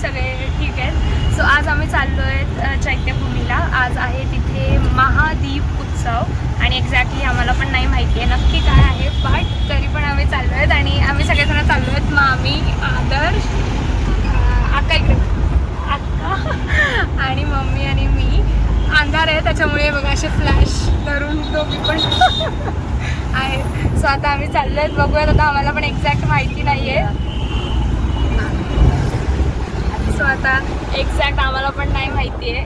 सगळे ठीक आहेत. सो आज आम्ही चाललो आहेत चैत्यभूमीला. आज आहे तिथे महादीप उत्सव आणि एक्झॅक्टली आम्हाला पण नाही माहिती आहे नक्की काय आहे, बट तरी पण आम्ही चाललो आहेत आणि आम्ही सगळेजण चाललो आहेत. मामी, आदर्श, अक्का इकडे, अक्का आणि मम्मी आणि मी. अंधार आहे त्याच्यामुळे बघा असे फ्लॅश धरून दोघी पण आहे. सो आता आम्ही चाललो आहेत, बघूयात. आता आम्हाला पण एक्झॅक्ट माहिती नाही आहे. सो आता एक्झॅक्ट आम्हाला पण नाही माहिती आहे.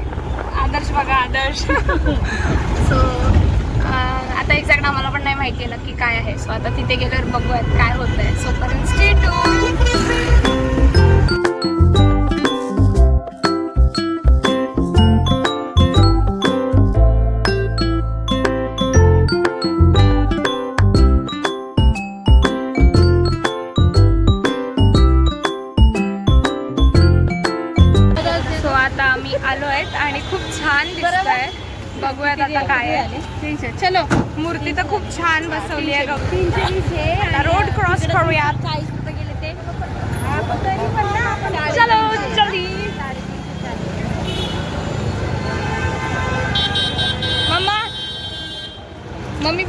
आदर्श बघा, आदर्श. सो आता एक्झॅक्ट आम्हाला पण नाही माहिती आहे नक्की काय आहे. सो आता तिथे गेल्यावर बघूयात काय होतं आहे. सो पर्यंत स्टे ट्यून्ड. आलो आहेत आणि खूप छान दिसत आहे. बघूयात आता काय आहे. चलो, मूर्ती तर खूप छान बसवली आहे. रोड क्रॉस करूयात. चलो जल्दी. मम्मा, मम्मी,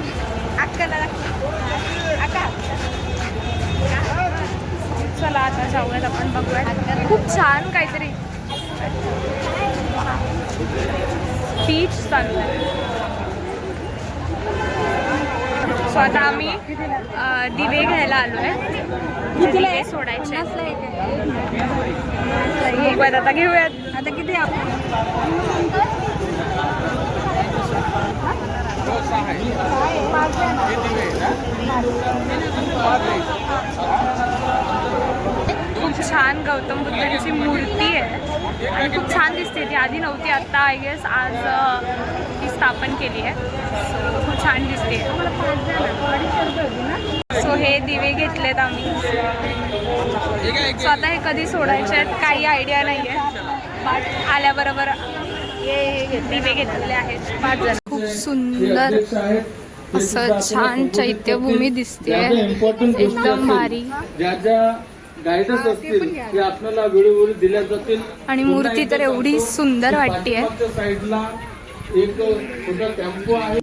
अक्काला अक्का. चला आता जाऊयात आपण, बघूयात. खूप छान काहीतरी स्पीच चालू आहे. सो आता आम्ही दिवे घ्यायला आलो आहे. दिवे सोडायचे. बघूयात आता, घेऊयात आता. किती खूप छान गौतम बुद्धांची मूर्ती आहे आणि खूप छान दिसते. ती आधी नव्हती, आत्ता आय गेस आज ती स्थापन केली आहे. खूप छान दिसते. सो हे दिवे घेतलेत आम्ही. सो आता हे कधी सोडायचे आहेत काही आयडिया नाही आहे, बट आल्याबरोबर हे दिवे घेतलेले आहेत 5 जण. खूप सुंदर असं छान चैत्यभूमी दिसते, एकदम भारी. गाईडच असतील ते आपल्याला वेळोवेळी दिल्या जातील. आणि मूर्ती तर एवढी सुंदर वाटते. साईडला एक छोटा टेम्पो आहे.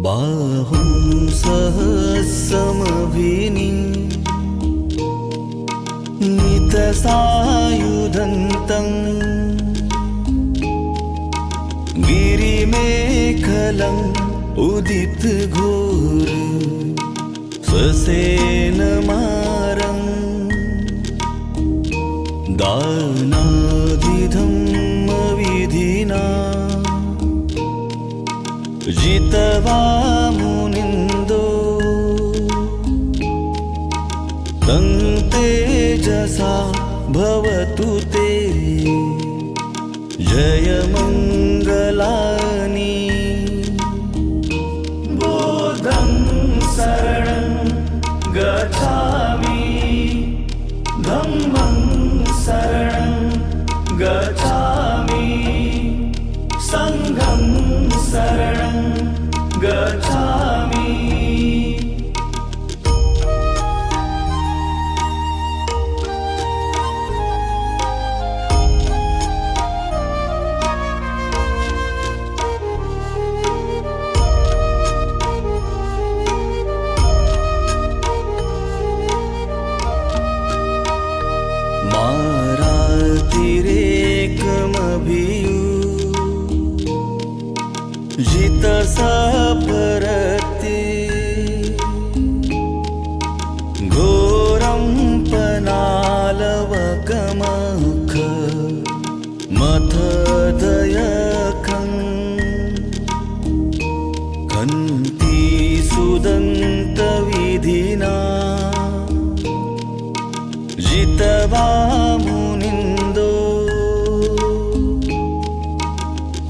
बाहुं सहस्रमभिनी नितसायुधन्तं गिरिमेखलं उदित घोर ससेनमारं दानादिधम्मविधिना जितवा मुनिन्दो तं तेजसा भवतु ते जयमङ्गलानि. बोधं शरणं गच्छामि, धम्मं शरणं गच्छामि, संघं शरणं गच्छामि. जितसपरते घोरं पनालवकमख मथदयखं कन्ति सुदन्तविधिना जितवा मुनिन्दो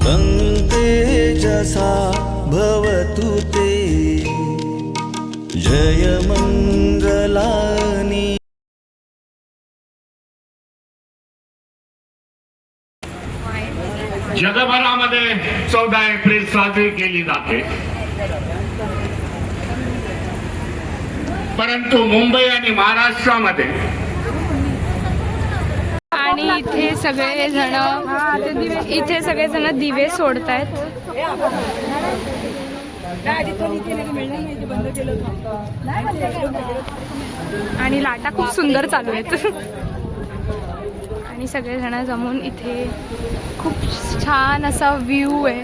तं तेजसा भवतु ते जयमङ्गलानि. जगभरामध्ये 14 एप्रिल साजरी केली जाते, परंतु मुंबई आणि महाराष्ट्रामध्ये आणि इथे सगळेजण दिवे सोडतायत. आणि लाटा खूप सुंदर चालू आहेत. आणि सगळेजण जमून इथे खूप छान असा व्ह्यू आहे.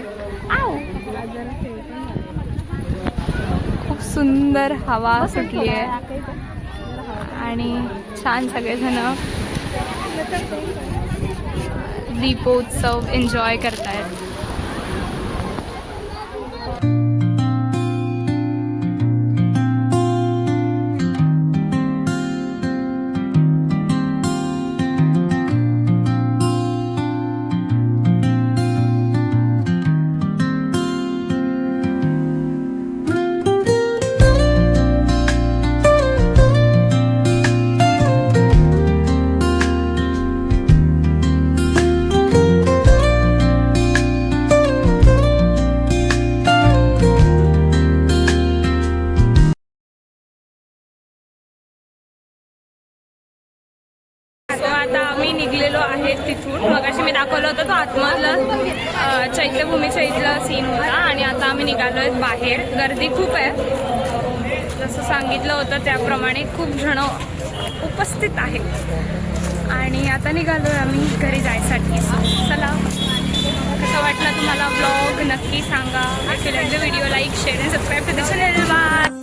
खूप सुंदर हवा सुटली आहे आणि छान सगळेजण दीपोत्सव एन्जॉय करतायत. आता आम्ही निघलेलो आहे तिथून. मगाशी मी दाखवलं होतं तो आतमधला चैत्यभूमीच्या इथला सीन होता. आणि आता आम्ही निघालो आहेत बाहेर. गर्दी खूप आहे, जसं सांगितलं होतं त्याप्रमाणे खूप जण उपस्थित आहेत. आणि आता निघालो आहे आम्ही घरी जायसाठी. चला, कसं वाटलं तुम्हाला ब्लॉग नक्की सांगा. व्हिडिओ लाईक शेअर आणि subscribe to the channel. Bye.